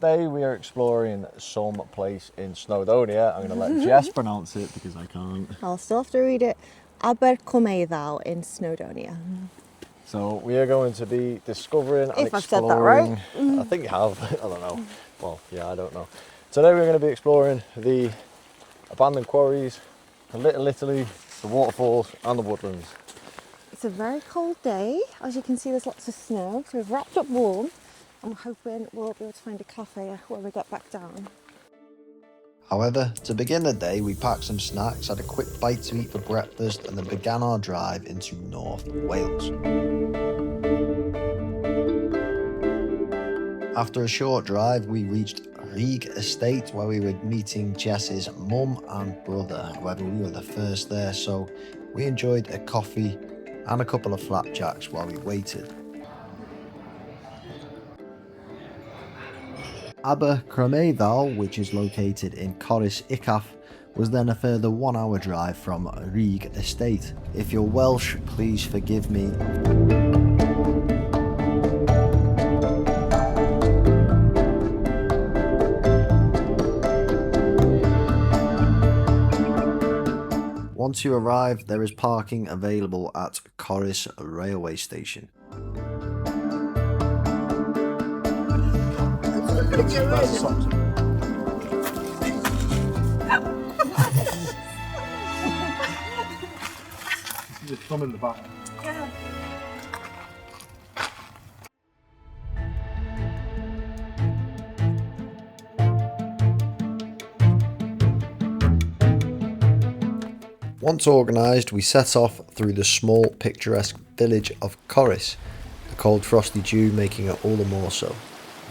today we are exploring some place in Snowdonia. I'm going to let Jess pronounce it because I can't. I'll still have to read it. Abercwmeiddaw in Snowdonia. So we are going to be discovering and If I've said exploring. that right. I think you have. I don't know. Well, yeah, I don't know. Today we're going to be exploring the abandoned quarries, the Little Italy, the waterfalls, and the woodlands. It's a very cold day. As you can see, there's lots of snow, so we've wrapped up warm. I'm hoping we'll be able to find a cafe when we get back down. However, to begin the day, we packed some snacks, had a quick bite to eat for breakfast, and then began our drive into North Wales. After a short drive, we reached Cerris Estate, where we were meeting Jess's mum and brother. However, we were the first there, so we enjoyed a coffee and a couple of flapjacks while we waited. Abercwmeiddaw, which is located in Cerris Uchaf, was then a further 1 hour drive from Cerris Estate. If you're Welsh, please forgive me. Once you arrive, there is parking available at Cerris railway station. Just come in the back. Yeah. Once organised, we set off through the small, picturesque village of Cerris, the cold frosty dew making it all the more so.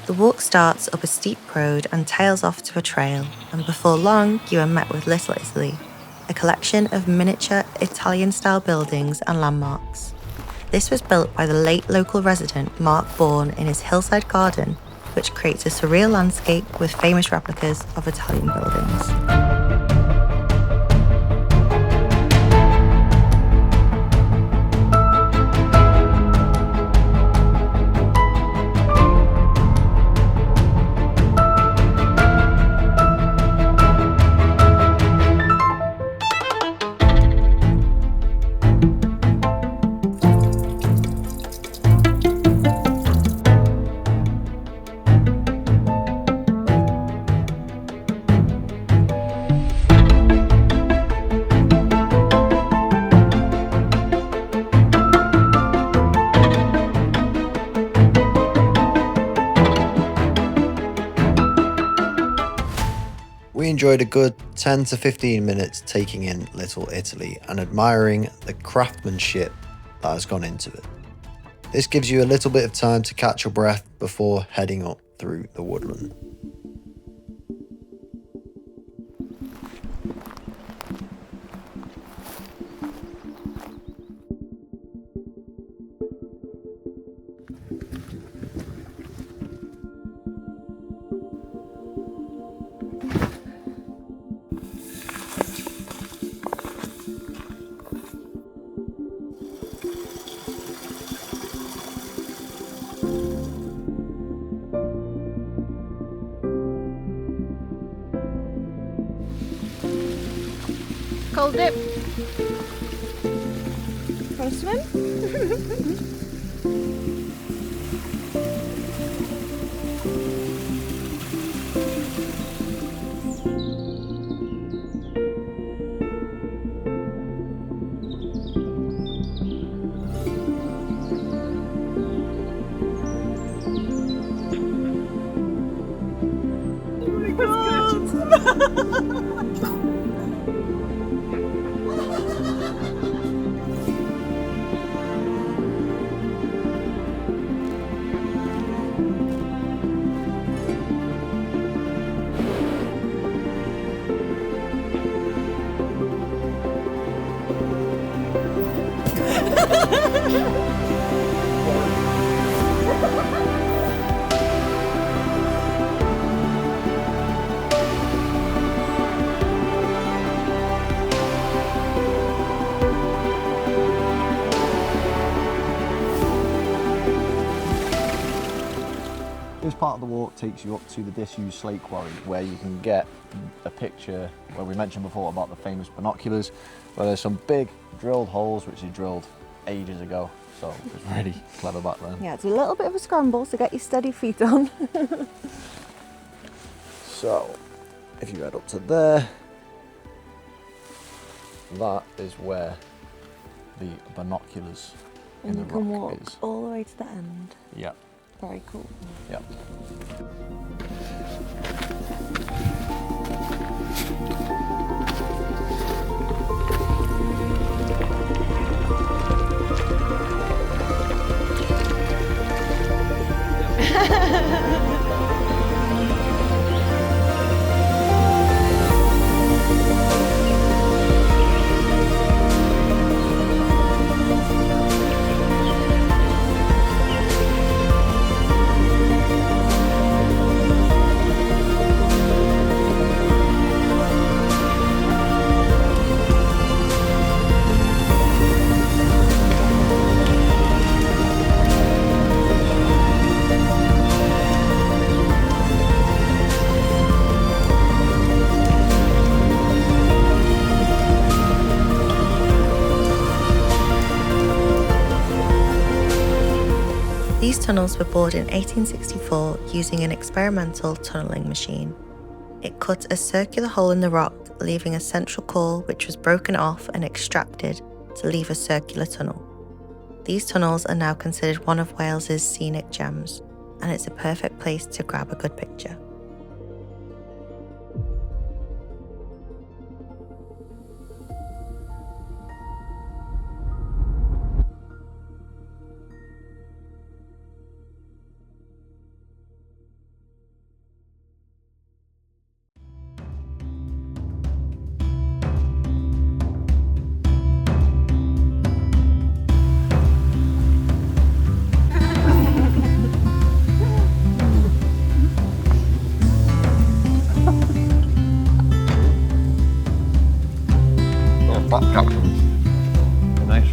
The walk starts up a steep road and tails off to a trail, and before long you are met with Little Italy, a collection of miniature Italian-style buildings and landmarks. This was built by the late local resident Mark Bourne in his hillside garden, which creates a surreal landscape with famous replicas of Italian buildings. We enjoyed a good 10 to 15 minutes taking in Little Italy and admiring the craftsmanship that has gone into it. This gives you a little bit of time to catch your breath before heading up through the woodland. Cold dip. Want to swim? the walk takes you up to the disused slate quarry, where you can get a picture where we mentioned before about the famous binoculars, where there's some big drilled holes which they drilled ages ago. So it was really clever back then. Yeah, it's a little bit of a scramble, so get your steady feet on. So if you head up to there, that is where the binoculars And in you the can rock walk is. all the way to the end. Yeah, Very cool. yeah. These tunnels were bored in 1864 using an experimental tunnelling machine. It cut a circular hole in the rock, leaving a central core which was broken off and extracted to leave a circular tunnel. These tunnels are now considered one of Wales's scenic gems, and it's a perfect place to grab a good picture. Nice.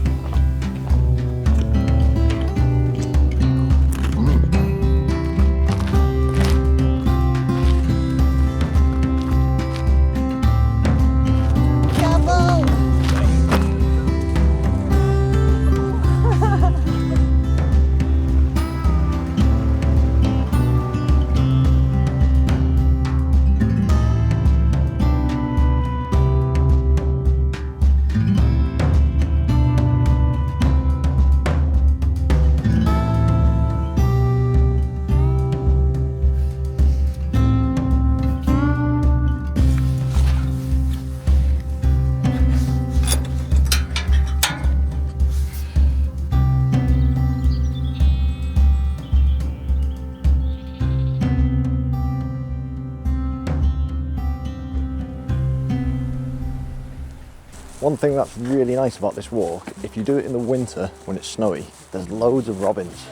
One thing that's really nice about this walk, if you do it in the winter when it's snowy, there's loads of robins.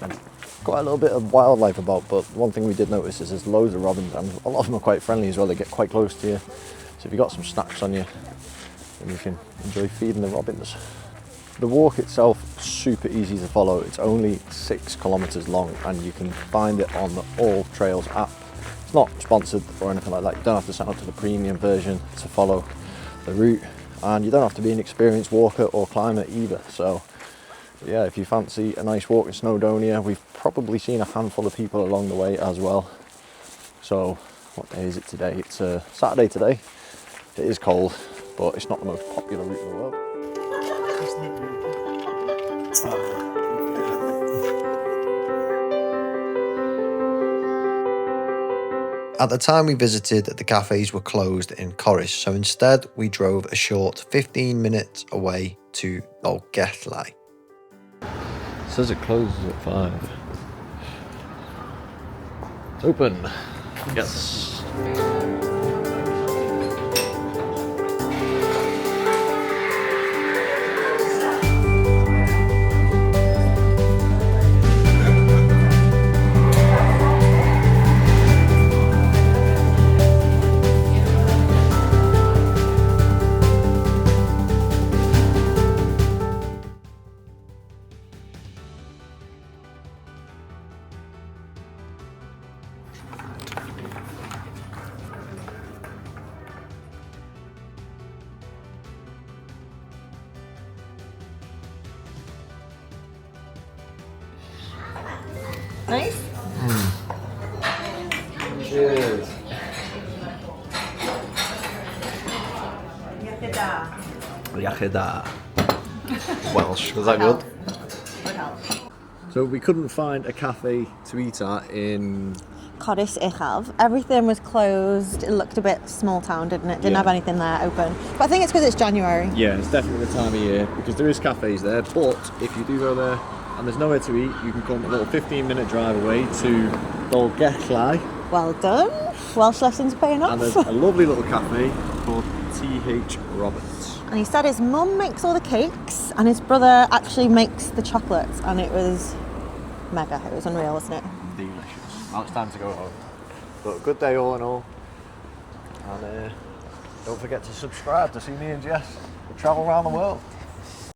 And quite a little bit of wildlife about, but one thing we did notice is there's loads of robins, and a lot of them are quite friendly as well. They get quite close to you. So if you've got some snacks on you, then you can enjoy feeding the robins. The walk itself is super easy to follow. It's only 6 kilometers long, and you can find it on the All Trails app. It's not sponsored or anything like that. You don't have to sign up to the premium version to follow the route, and you don't have to be an experienced walker or climber either. So yeah, if you fancy a nice walk in Snowdonia, we've probably seen a handful of people along the way as well. So what day is it today? It's Saturday today. It is cold, but it's not the most popular route in the world. At the time we visited, the cafes were closed in Cerris, so instead we drove a short 15 minutes away to Abercwmeiddaw. It says it closes at 5. It's open. Yes. Nice? Cheers. Iechyd Welsh. Was that good? So we couldn't find a cafe to eat at in... Cerris Uchaf. Everything was closed. It looked a bit small town, didn't it? Didn't have anything there open. But I think it's because it's January. Yeah, it's definitely the time of year because there is cafes there, but if you do go there and there's nowhere to eat, you can come a little 15-minute drive away to Abercwmeiddaw. Well done. Welsh lessons paying off. And there's a lovely little cafe called T.H. Roberts. And he said his mum makes all the cakes and his brother actually makes the chocolates, and it was mega. It was unreal, wasn't it? Delicious. Now it's time to go home. But a good day all in all. And don't forget to subscribe to see me and Jess travel around the world.